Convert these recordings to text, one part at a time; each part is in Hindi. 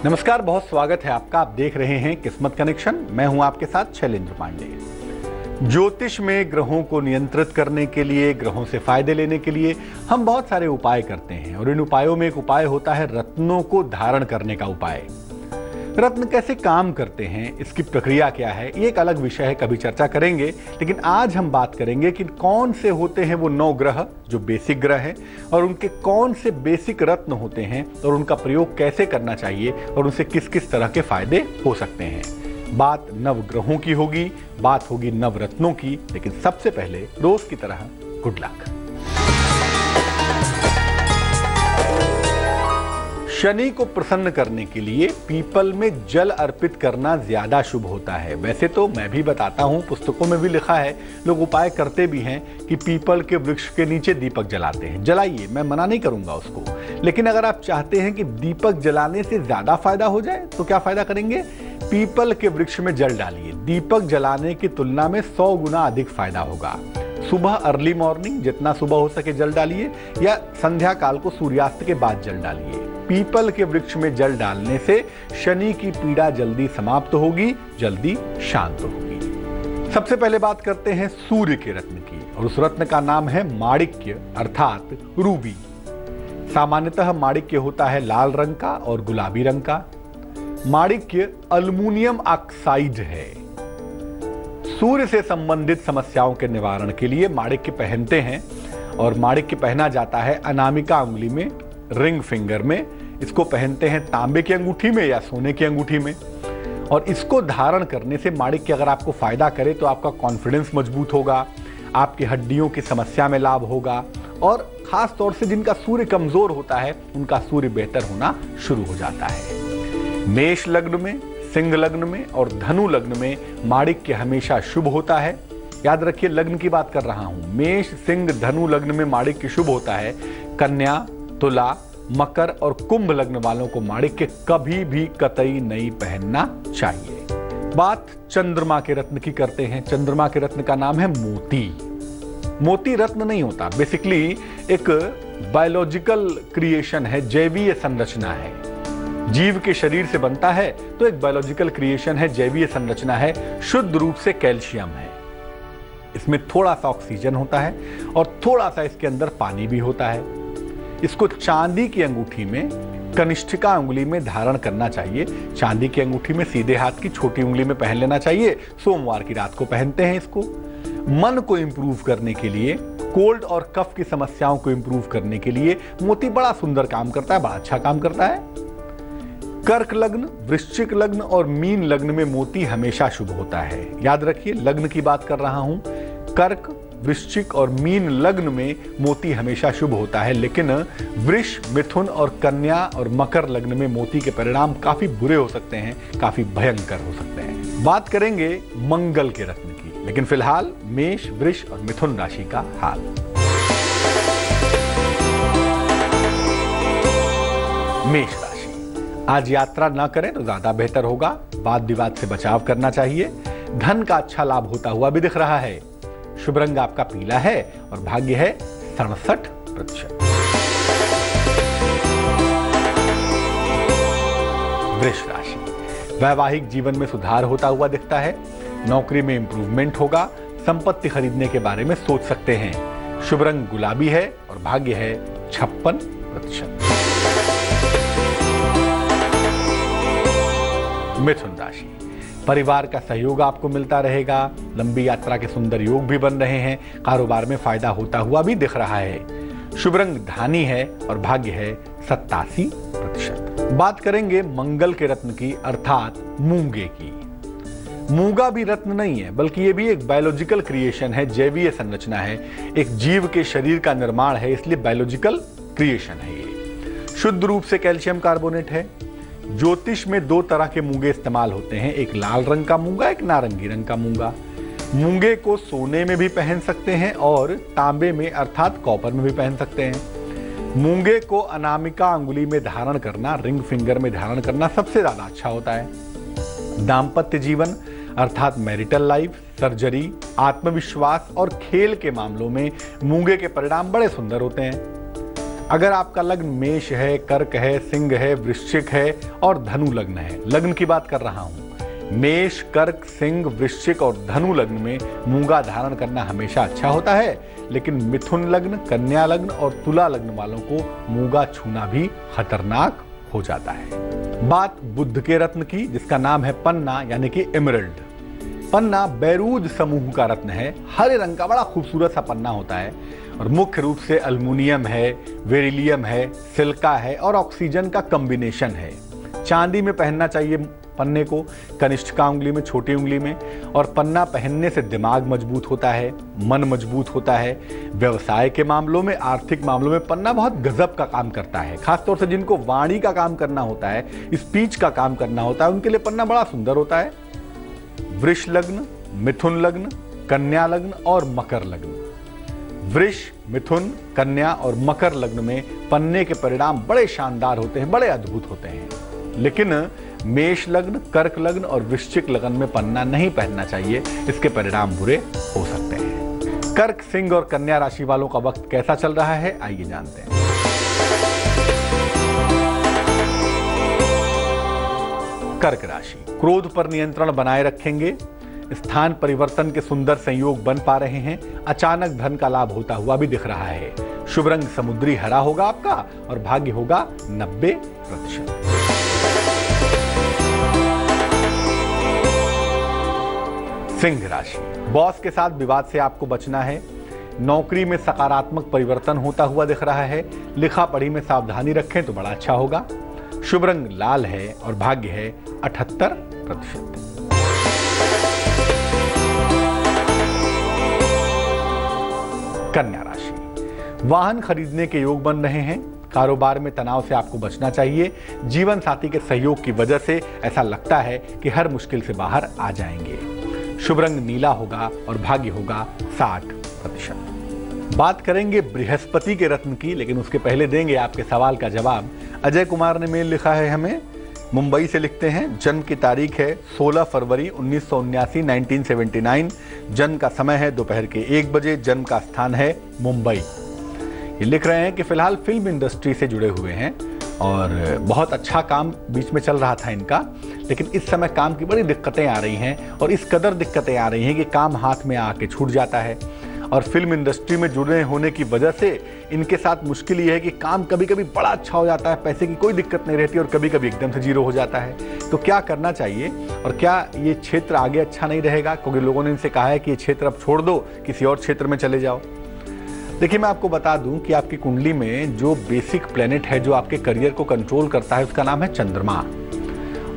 नमस्कार, बहुत स्वागत है आपका। आप देख रहे हैं किस्मत कनेक्शन। मैं हूं आपके साथ शैलेंद्र पांडे। ज्योतिष में ग्रहों को नियंत्रित करने के लिए, ग्रहों से फायदे लेने के लिए हम बहुत सारे उपाय करते हैं और इन उपायों में एक उपाय होता है रत्नों को धारण करने का उपाय। रत्न कैसे काम करते हैं, इसकी प्रक्रिया क्या है, ये एक अलग विषय है, कभी चर्चा करेंगे। लेकिन आज हम बात करेंगे कि कौन से होते हैं वो 9 ग्रह जो बेसिक ग्रह हैं और उनके कौन से बेसिक रत्न होते हैं और उनका प्रयोग कैसे करना चाहिए और उनसे किस किस तरह के फायदे हो सकते हैं। बात नवग्रहों की होगी, बात होगी नवरत्नों की। लेकिन सबसे पहले रोज की तरह गुड लक। शनि को प्रसन्न करने के लिए पीपल में जल अर्पित करना ज्यादा शुभ होता है। वैसे तो मैं भी बताता हूं, पुस्तकों में भी लिखा है, लोग उपाय करते भी हैं कि पीपल के वृक्ष के नीचे दीपक जलाते हैं। जलाइए, मैं मना नहीं करूंगा उसको। लेकिन अगर आप चाहते हैं कि दीपक जलाने से ज्यादा फायदा हो जाए तो क्या फायदा करेंगे? पीपल के वृक्ष में जल डालिए। दीपक जलाने की तुलना में 100 गुना अधिक फायदा होगा। सुबह अर्ली मॉर्निंग, जितना सुबह हो सके जल डालिए, या संध्या काल को सूर्यास्त के बाद जल डालिए। पीपल के वृक्ष में जल डालने से शनि की पीड़ा जल्दी समाप्त होगी, जल्दी शांत होगी। सबसे पहले बात करते हैं सूर्य के रत्न की, और उस रत्न का नाम है माणिक्य अर्थात रूबी। सामान्यतः माणिक्य होता है लाल रंग का और गुलाबी रंग का। माणिक्य अल्युमिनियम ऑक्साइड है। सूर्य से संबंधित समस्याओं के निवारण के लिए माणिक्य पहनते हैं, और माणिक्य पहना जाता है अनामिका अंगुली में, रिंग फिंगर में। इसको पहनते हैं तांबे की अंगूठी में या सोने की अंगूठी में। और इसको धारण करने से माणिक्य अगर आपको फायदा करे तो आपका कॉन्फिडेंस मजबूत होगा, आपकी हड्डियों की समस्या में लाभ होगा, और खास तौर से जिनका सूर्य कमजोर होता है उनका सूर्य बेहतर होना शुरू हो जाता है। मेष लग्न में, सिंह लग्न में और धनु लग्न में माणिक्य हमेशा शुभ होता है। याद रखिए, लग्न की बात कर रहा हूं। मेष, सिंह, धनु लग्न में माणिक्य शुभ होता है। कन्या, तुला, मकर और कुंभ लग्न वालों को माणिक्य कभी भी कतई नहीं पहनना चाहिए। बात चंद्रमा के रत्न की करते हैं। चंद्रमा के रत्न का नाम है मोती। मोती रत्न नहीं होता, बेसिकली एक बायोलॉजिकल क्रिएशन है, जैवीय संरचना है। जीव के शरीर से बनता है तो एक बायोलॉजिकल क्रिएशन है, जैवीय संरचना है, शुद्ध रूप से कैल्शियम है। इसमें थोड़ा सा ऑक्सीजन होता है और थोड़ा सा इसके अंदर पानी भी होता है। इसको चांदी की अंगूठी में, कनिष्ठिका अंगुली में धारण करना चाहिए। चांदी की अंगूठी में सीधे हाथ की छोटी उंगली में पहन लेना चाहिए। सोमवार की रात को पहनते हैं इसको। मन को इंप्रूव करने के लिए, कोल्ड और कफ की समस्याओं को इंप्रूव करने के लिए मोती बड़ा सुंदर काम करता है, बड़ा अच्छा काम करता है। कर्क लग्न, वृश्चिक लग्न और मीन लग्न में मोती हमेशा शुभ होता है। याद रखिए, लग्न की बात कर रहा हूं। कर्क, वृश्चिक और मीन लग्न में मोती हमेशा शुभ होता है, लेकिन वृष, मिथुन और कन्या और मकर लग्न में मोती के परिणाम काफी बुरे हो सकते हैं, काफी भयंकर हो सकते हैं। बात करेंगे मंगल के रत्न की, लेकिन फिलहाल मेष, वृष और मिथुन राशि का हाल। मेष राशि, आज यात्रा न करें तो ज्यादा बेहतर होगा। वाद विवाद से बचाव करना चाहिए। धन का अच्छा लाभ होता हुआ भी दिख रहा है। शुभ रंग आपका पीला है और भाग्य है 67%। वृष राशि, वैवाहिक जीवन में सुधार होता हुआ दिखता है। नौकरी में इंप्रूवमेंट होगा। संपत्ति खरीदने के बारे में सोच सकते हैं। शुभ रंग गुलाबी है और भाग्य है 56%। मिथुन राशि, परिवार का सहयोग आपको मिलता रहेगा। लंबी यात्रा के सुंदर योग भी बन रहे हैं। कारोबार में फायदा होता हुआ भी दिख रहा है। शुभ रंग धानी है और भाग्य है 87%। बात करेंगे मंगल के रत्न की अर्थात मूंगे की। मूंगा भी रत्न नहीं है, बल्कि ये भी एक बायोलॉजिकल क्रिएशन है, जैवीय संरचना है, एक जीव के शरीर का निर्माण है, इसलिए बायोलॉजिकल क्रिएशन है। ये शुद्ध रूप से कैल्शियम कार्बोनेट है। ज्योतिष में 2 तरह के मूंगे इस्तेमाल होते हैं, एक लाल रंग का मूंगा, एक नारंगी रंग का मूंगा। मूंगे को सोने में भी पहन सकते हैं और तांबे में अर्थात कॉपर में भी पहन सकते हैं। मूंगे को अनामिका अंगुली में धारण करना, रिंग फिंगर में धारण करना सबसे ज्यादा अच्छा होता है। दाम्पत्य जीवन अर्थात मैरिटल लाइफ, सर्जरी, आत्मविश्वास और खेल के मामलों में मूंगे के परिणाम बड़े सुंदर होते हैं। अगर आपका लग्न मेष है, कर्क है, सिंह है, वृश्चिक है और धनु लग्न है, लग्न की बात कर रहा हूं, मेष, कर्क, सिंह, वृश्चिक और धनु लग्न में मूंगा धारण करना हमेशा अच्छा होता है, लेकिन मिथुन लग्न, कन्या लग्न और तुला लग्न वालों को मूंगा छूना भी खतरनाक हो जाता है। बात बुध के रत्न की, जिसका नाम है पन्ना यानी कि एमरल्ड। पन्ना बैरूज समूह का रत्न है, हरे रंग का बड़ा खूबसूरत सा पन्ना होता है और मुख्य रूप से अल्मुनियम है, बेरिलियम है, सिल्का है और ऑक्सीजन का कॉम्बिनेशन है। चांदी में पहनना चाहिए पन्ने को, कनिष्ठिका उंगली में, छोटी उंगली में। और पन्ना पहनने से दिमाग मजबूत होता है, मन मजबूत होता है। व्यवसाय के मामलों में, आर्थिक मामलों में पन्ना बहुत गजब का काम करता है। खासतौर से जिनको वाणी का काम करना होता है, स्पीच का काम करना होता है, उनके लिए पन्ना बड़ा सुंदर होता है। वृष लग्न, मिथुन लग्न, कन्या लग्न और मकर लग्न, वृष, मिथुन, कन्या और मकर लग्न में पन्ने के परिणाम बड़े शानदार होते हैं, बड़े अद्भुत होते हैं। लेकिन मेष लग्न, कर्क लग्न और वृश्चिक लग्न में पन्ना नहीं पहनना चाहिए, इसके परिणाम बुरे हो सकते हैं। कर्क, सिंह और कन्या राशि वालों का वक्त कैसा चल रहा है, आइए जानते हैं। कर्क राशि, क्रोध पर नियंत्रण बनाए रखेंगे। स्थान परिवर्तन के सुंदर संयोग बन पा रहे हैं। अचानक धन का लाभ होता हुआ भी दिख रहा है। शुभ रंग समुद्री हरा होगा आपका और भाग्य होगा 90%। सिंह राशि, बॉस के साथ विवाद से आपको बचना है। नौकरी में सकारात्मक परिवर्तन होता हुआ दिख रहा है। लिखा पढ़ी में सावधानी रखें तो बड़ा अच्छा होगा। शुभ रंग लाल है और भाग्य है 78%। कन्या राशि, वाहन खरीदने के योग बन रहे हैं। कारोबार में तनाव से आपको बचना चाहिए। जीवन साथी के सहयोग की वजह से ऐसा लगता है कि हर मुश्किल से बाहर आ जाएंगे। शुभ रंग नीला होगा और भाग्य होगा 60%। बात करेंगे बृहस्पति के रत्न की, लेकिन उसके पहले देंगे आपके सवाल का जवाब। अजय कुमार ने मेल लिखा है हमें, मुंबई से लिखते हैं। जन्म की तारीख है 16 फरवरी 1979 1979। जन्म का समय है दोपहर के 1 बजे। जन्म का स्थान है मुंबई। ये लिख रहे हैं कि फिलहाल फिल्म इंडस्ट्री से जुड़े हुए हैं और बहुत अच्छा काम बीच में चल रहा था इनका, लेकिन इस समय काम की बड़ी दिक्कतें आ रही हैं और इस कदर दिक्कतें आ रही हैं कि काम हाथ में आके छूट जाता है। और फिल्म इंडस्ट्री में जुड़े होने की वजह से इनके साथ मुश्किल ये है कि काम कभी कभी बड़ा अच्छा हो जाता है, पैसे की कोई दिक्कत नहीं रहती और कभी कभी एकदम से जीरो हो जाता है। तो क्या करना चाहिए और क्या ये क्षेत्र आगे अच्छा नहीं रहेगा? क्योंकि लोगों ने इनसे कहा है कि ये क्षेत्र अब छोड़ दो, किसी और क्षेत्र में चले जाओ। देखिए, मैं आपको बता दूं कि आपकी कुंडली में जो बेसिक प्लेनेट है जो आपके करियर को कंट्रोल करता है, उसका नाम है चंद्रमा।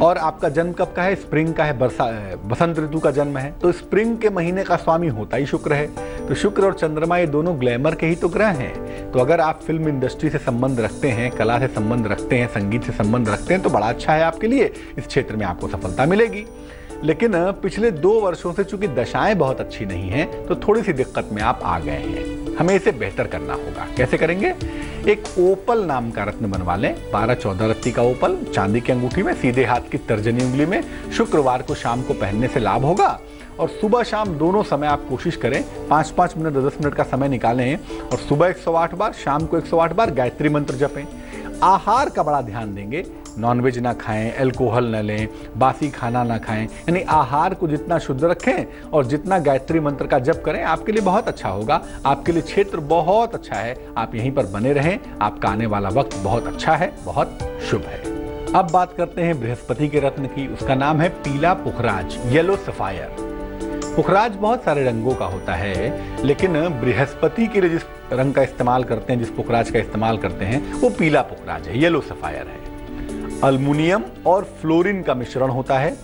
और आपका जन्म कब का है? स्प्रिंग का है, बसंत ऋतु का जन्म है। तो स्प्रिंग के महीने का स्वामी होता ही शुक्र है। तो शुक्र और चंद्रमा ये दोनों ग्लैमर के ही तो ग्रह हैं। तो अगर आप फिल्म इंडस्ट्री से संबंध रखते हैं, कला से संबंध रखते हैं, संगीत से संबंध रखते हैं तो बड़ा अच्छा है आपके लिए। इस क्षेत्र में आपको सफलता मिलेगी। लेकिन पिछले 2 वर्षों से चूंकि दशाएं बहुत अच्छी नहीं हैं, तो थोड़ी सी दिक्कत में आप आ गए हैं। हमें इसे बेहतर करना होगा। कैसे करेंगे? एक ओपल नाम का रत्न बनवा लें। 12-14 रत्ती का ओपल चांदी की अंगूठी में, सीधे हाथ की तर्जनी उंगली में। शुक्रवार को शाम को पहनने से लाभ होगा। और सुबह शाम दोनों समय आप कोशिश करें 5-5 मिनट 10 मिनट का समय निकालें और सुबह 108 बार, शाम को 108 बार गायत्री मंत्र जपें। आहार का बड़ा ध्यान देंगे। नॉनवेज ना खाएं, अल्कोहल न लें, बासी खाना ना खाएं। यानी आहार को जितना शुद्ध रखें और जितना गायत्री मंत्र का जप करें, आपके लिए बहुत अच्छा होगा। आपके लिए क्षेत्र बहुत अच्छा है, आप यहीं पर बने रहें। आपका आने वाला वक्त बहुत अच्छा है, बहुत शुभ है। अब बात करते हैं बृहस्पति के रत्न की। उसका नाम है पीला पुखराज, येलो सफायर। पुखराज बहुत सारे रंगों का होता है, लेकिन बृहस्पति के लिए जिस रंग का इस्तेमाल करते हैं, जिस पुखराज का इस्तेमाल करते हैं, वो पीला पुखराज है, येलो सफायर है। अल्मुनियम और फ्लोरीन का मिश्रण होता है।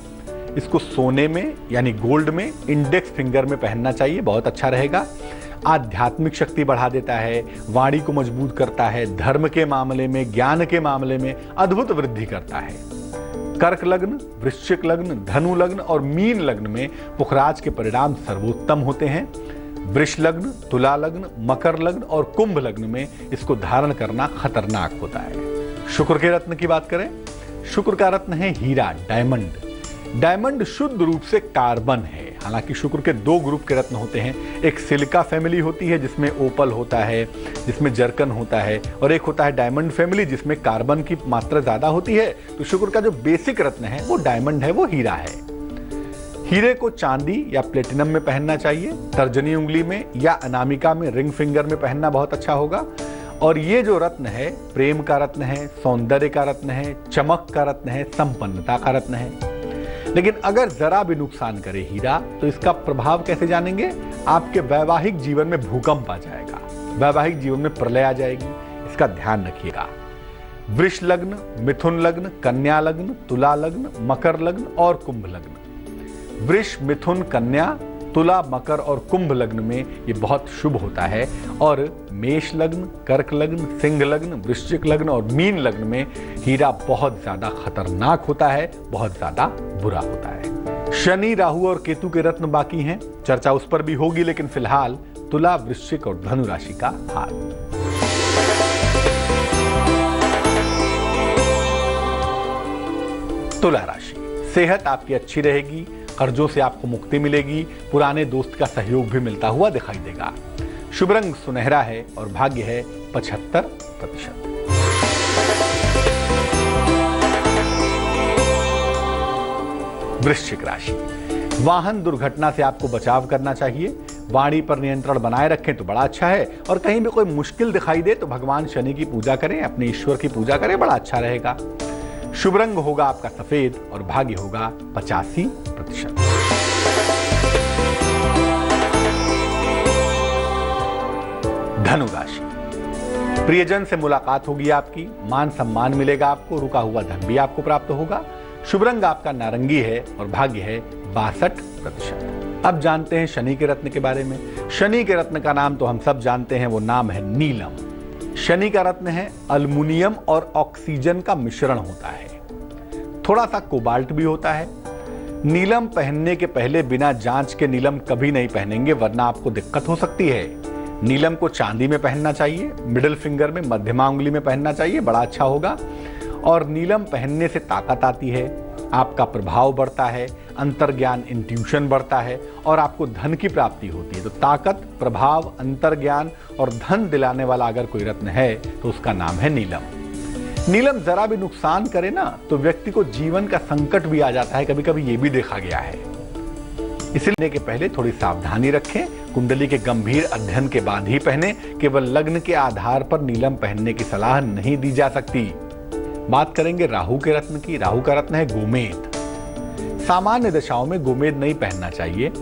इसको सोने में यानी गोल्ड में इंडेक्स फिंगर में पहनना चाहिए, बहुत अच्छा रहेगा। आध्यात्मिक शक्ति बढ़ा देता है, वाणी को मजबूत करता है, धर्म के मामले में, ज्ञान के मामले में अद्भुत वृद्धि करता है। कर्क लग्न, वृश्चिक लग्न, धनु लग्न और मीन लग्न में पुखराज के परिणाम सर्वोत्तम होते हैं। वृष लग्न, तुला लग्न, मकर लग्न और कुंभ लग्न में इसको धारण करना खतरनाक होता है। शुक्र के रत्न की बात करें, शुक्र का रत्न है हीरा, डायमंड। डायमंड शुद्ध रूप से कार्बन है, हालांकि शुक्र के दो ग्रुप के रत्न होते हैं, एक सिलिका फैमिली होती है जिसमें ओपल होता है, जिसमें जर्कन होता है, और एक होता है डायमंड फैमिली जिसमें कार्बन की मात्रा ज्यादा होती है। तो शुक्र का जो बेसिक रत्न है वो डायमंड है, वो हीरा है। हीरे को चांदी या प्लेटिनम में पहनना चाहिए, तर्जनी उंगली में या अनामिका में रिंग फिंगर में पहनना बहुत अच्छा होगा। और ये जो रत्न है प्रेम का रत्न है, सौंदर्य का रत्न है, चमक का रत्न है, संपन्नता का रत्न है। लेकिन अगर जरा भी नुकसान करे हीरा तो इसका प्रभाव कैसे जानेंगे? आपके वैवाहिक जीवन में भूकंप आ जाएगा, वैवाहिक जीवन में प्रलय आ जाएगी, इसका ध्यान रखिएगा। वृष लग्न, मिथुन लग्न, कन्या लग्न, तुला लग्न, मकर लग्न और कुंभ लग्न, वृष, मिथुन, कन्या, तुला, मकर और कुंभ लग्न में ये बहुत शुभ होता है। और मेष लग्न, कर्क लग्न, सिंह लग्न, वृश्चिक लग्न और मीन लग्न में हीरा बहुत ज्यादा खतरनाक होता है, बहुत ज्यादा बुरा होता है। शनि, राहु और केतु के रत्न बाकी हैं, चर्चा उस पर भी होगी, लेकिन फिलहाल तुला, वृश्चिक और धनु राशि का हाल। तुला राशि, सेहत आपकी अच्छी रहेगी, कर्जों से आपको मुक्ति मिलेगी, पुराने दोस्त का सहयोग भी मिलता हुआ दिखाई देगा। शुभ रंग सुनहरा है और भाग्य है 75%। वृश्चिक राशि, वाहन दुर्घटना से आपको बचाव करना चाहिए, वाणी पर नियंत्रण बनाए रखें तो बड़ा अच्छा है। और कहीं भी कोई मुश्किल दिखाई दे तो भगवान शनि की पूजा करें, अपने ईश्वर की पूजा करें, बड़ा अच्छा रहेगा। शुभ रंग होगा आपका सफेद और भाग्य होगा 85%। धनु राशि, प्रियजन से मुलाकात होगी आपकी, मान सम्मान मिलेगा आपको, रुका हुआ धन भी आपको प्राप्त होगा। शुभ रंग आपका नारंगी है और भाग्य है 62%। अब जानते हैं शनि के रत्न के बारे में। शनि के रत्न का नाम तो हम सब जानते हैं, वो नाम है नीलम। शनि का रत्न है अल्मुनियम और ऑक्सीजन का मिश्रण होता है, थोड़ा सा कोबाल्ट भी होता है। नीलम पहनने के पहले बिना जांच के नीलम कभी नहीं पहनेंगे, वरना आपको दिक्कत हो सकती है। नीलम को चांदी में पहनना चाहिए, मिडिल फिंगर में, मध्यमा उंगली में पहनना चाहिए, बड़ा अच्छा होगा। और नीलम पहनने से ताकत आती है, आपका प्रभाव बढ़ता है, अंतर्ज्ञान, इंट्यूशन बढ़ता है और आपको धन की प्राप्ति होती है। तो ताकत, प्रभाव, अंतर्ज्ञान और धन दिलाने वाला अगर कोई रत्न है तो उसका नाम है नीलम। नीलम जरा भी नुकसान करे ना तो व्यक्ति को जीवन का संकट भी आ जाता है, कभी कभी ये भी देखा गया है। इसलिए के पहले थोड़ी सावधानी रखें, कुंडली के गंभीर अध्ययन के बाद ही पहने, केवल लग्न के आधार पर नीलम पहनने की सलाह नहीं दी जा सकती। बात करेंगे राहु के रत्न की। राहु का रत्न है गोमेद। सामान्य दशाओं में गोमेद नहीं पहनना चाहिए,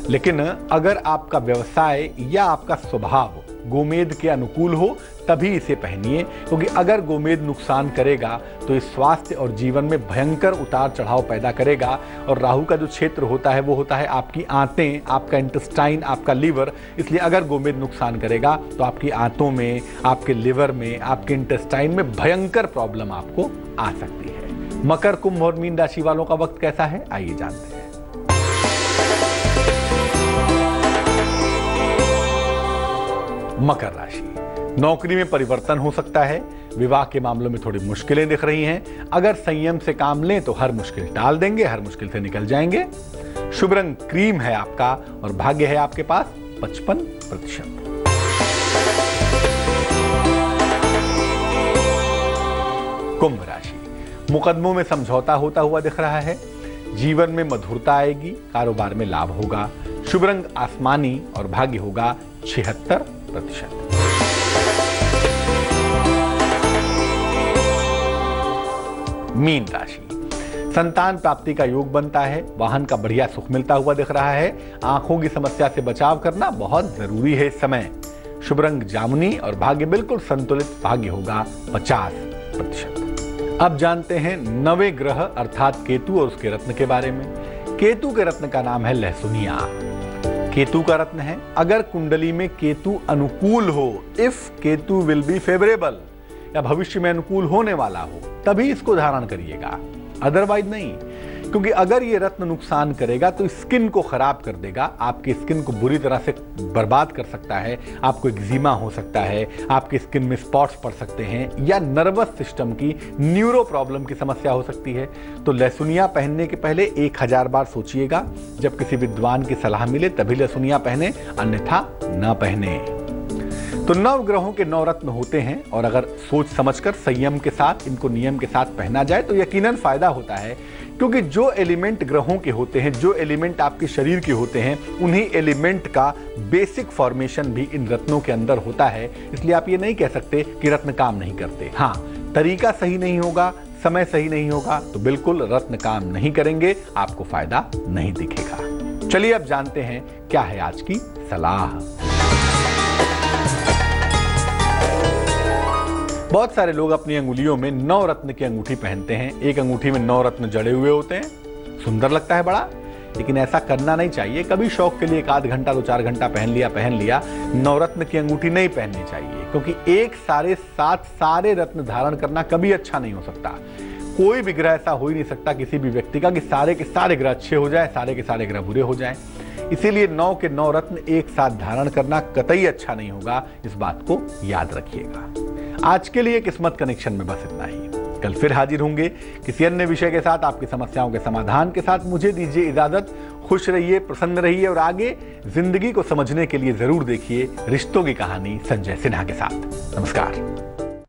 लेकिन अगर आपका व्यवसाय या आपका स्वभाव गोमेद के अनुकूल हो तभी इसे पहनिए, क्योंकि अगर गोमेद नुकसान करेगा तो इस स्वास्थ्य और जीवन में भयंकर उतार चढ़ाव पैदा करेगा। और राहु का जो क्षेत्र होता है वो होता है आपकी आंतें, आपका इंटेस्टाइन, आपका लीवर। इसलिए अगर गोमेद नुकसान करेगा तो आपकी आंतों में, आपके लिवर में, आपके इंटेस्टाइन में भयंकर प्रॉब्लम आपको आ सकती है। मकर, कुंभ और मीन राशि वालों का वक्त कैसा है, आइए जानते हैं। मकर राशि, नौकरी में परिवर्तन हो सकता है, विवाह के मामलों में थोड़ी मुश्किलें दिख रही हैं। अगर संयम से काम लें तो हर मुश्किल टाल देंगे, हर मुश्किल से निकल जाएंगे। शुभ रंग क्रीम है आपका और भाग्य है आपके पास 55%। कुंभ राशि, मुकदमों में समझौता होता हुआ दिख रहा है, जीवन में मधुरता आएगी, कारोबार में लाभ होगा। शुभ रंग आसमानी और भाग्य होगा 76%। मीन राशि, संतान प्राप्ति का योग बनता है, वाहन का बढ़िया सुख मिलता हुआ दिख रहा है। आंखों की समस्या से बचाव करना बहुत जरूरी है इस समय। शुभ रंग जामुनी और भाग्य बिल्कुल संतुलित, भाग्य होगा 50%। अब जानते हैं नवे ग्रह अर्थात केतु और उसके रत्न के बारे में। केतु के रत्न का नाम है लहसुनिया। केतु का रत्न है, अगर कुंडली में केतु अनुकूल हो, if Ketu will be favourable, या भविष्य में अनुकूल होने वाला हो, तभी इसको धारण करिएगा, अदरवाइज नहीं। क्योंकि अगर ये रत्न नुकसान करेगा तो स्किन को खराब कर देगा, आपकी स्किन को बुरी तरह से बर्बाद कर सकता है, आपको एक्जिमा हो सकता है, आपकी स्किन में स्पॉट्स पड़ सकते हैं, या नर्वस सिस्टम की न्यूरो प्रॉब्लम की समस्या हो सकती है। तो लहसुनिया पहनने के पहले 1000 बार सोचिएगा। जब किसी विद्वान की सलाह मिले तभी लहसुनिया पहने, अन्यथा न पहने। तो 9 ग्रहों के 9 रत्न होते हैं और अगर सोच समझकर संयम के साथ इनको नियम के साथ पहना जाए तो यकीनन फायदा होता है, क्योंकि जो एलिमेंट ग्रहों के होते हैं, जो एलिमेंट आपके शरीर के होते हैं, उन्हीं एलिमेंट का बेसिक फॉर्मेशन भी इन रत्नों के अंदर होता है। इसलिए आप ये नहीं कह सकते कि रत्न काम नहीं करते। हाँ, तरीका सही नहीं होगा, समय सही नहीं होगा तो बिल्कुल रत्न काम नहीं करेंगे, आपको फायदा नहीं दिखेगा। चलिए अब जानते हैं क्या है आज की सलाह। बहुत सारे लोग अपनी अंगुलियों में 9 रत्न की अंगूठी पहनते हैं। एक अंगूठी में 9 रत्न जड़े हुए होते हैं, सुंदर लगता है बड़ा, लेकिन ऐसा करना नहीं चाहिए। कभी शौक के लिए 1 आध घंटा 2-4 घंटा पहन लिया। 9 रत्न की अंगूठी नहीं पहननी चाहिए, क्योंकि एक सारे 7 सारे रत्न धारण करना कभी अच्छा नहीं हो सकता। कोई भी ग्रह ऐसा हो ही नहीं सकता किसी भी व्यक्ति का कि सारे के सारे ग्रह अच्छे हो जाए, सारे के सारे ग्रह बुरे हो जाएं। इसीलिए 9 के 9 रत्न एक साथ धारण करना कतई अच्छा नहीं होगा, इस बात को याद रखिएगा। आज के लिए किस्मत कनेक्शन में बस इतना ही। कल फिर हाजिर होंगे किसी अन्य विषय के साथ, आपकी समस्याओं के समाधान के साथ। मुझे दीजिए इजाजत। खुश रहिए, प्रसन्न रहिए और आगे जिंदगी को समझने के लिए जरूर देखिए रिश्तों की कहानी संजय सिन्हा के साथ। नमस्कार।